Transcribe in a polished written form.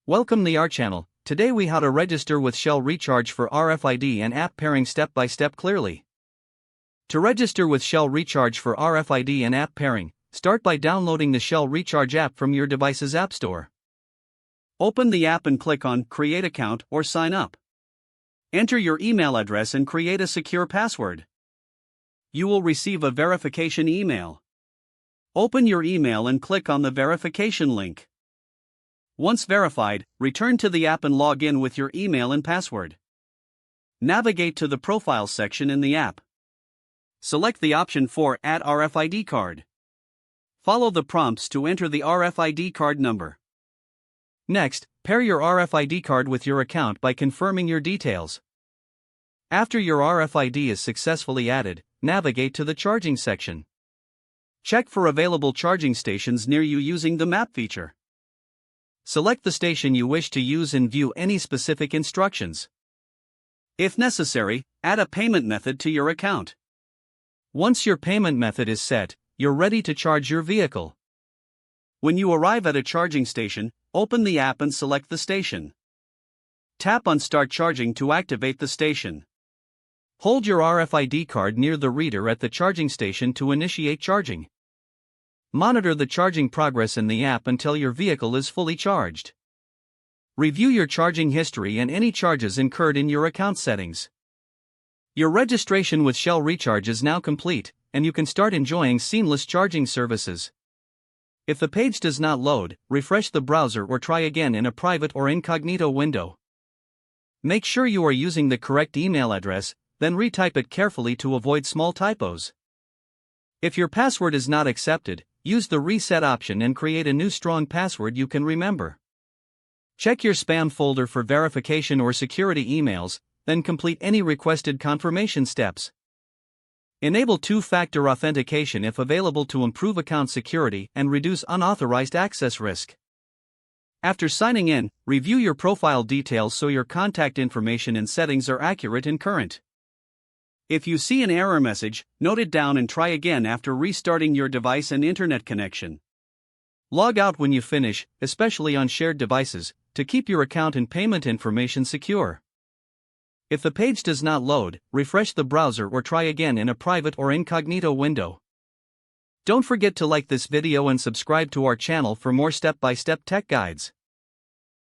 Welcome to our channel. Today we how to register with Shell Recharge for RFID and app pairing step by step clearly. To register with Shell Recharge for RFID and app pairing, start by downloading the Shell Recharge app from your device's app store. Open the app and click on Create Account or Sign Up. Enter your email address and create a secure password. You will receive a verification email. Open your email and click on the verification link. Once verified, return to the app and log in with your email and password. Navigate to the Profile section in the app. Select the option for Add RFID card. Follow the prompts to enter the RFID card number. Next, pair your RFID card with your account by confirming your details. After your RFID is successfully added, navigate to the charging section. Check for available charging stations near you using the map feature. Select the station you wish to use and view any specific instructions. If necessary, add a payment method to your account. Once your payment method is set, you're ready to charge your vehicle. When you arrive at a charging station, open the app and select the station. Tap on Start Charging to activate the station. Hold your RFID card near the reader at the charging station to initiate charging. Monitor the charging progress in the app until your vehicle is fully charged. Review your charging history and any charges incurred in your account settings. Your registration with Shell Recharge is now complete, and you can start enjoying seamless charging services. If the page does not load, refresh the browser or try again in a private or incognito window. Make sure you are using the correct email address, then retype it carefully to avoid small typos. If your password is not accepted, use the reset option and create a new strong password you can remember. Check your spam folder for verification or security emails, then complete any requested confirmation steps. Enable two-factor authentication if available to improve account security and reduce unauthorized access risk. After signing in, review your profile details so your contact information and settings are accurate and current. If you see an error message, note it down and try again after restarting your device and internet connection. Log out when you finish, especially on shared devices, to keep your account and payment information secure. If the page does not load, refresh the browser or try again in a private or incognito window. Don't forget to like this video and subscribe to our channel for more step-by-step tech guides.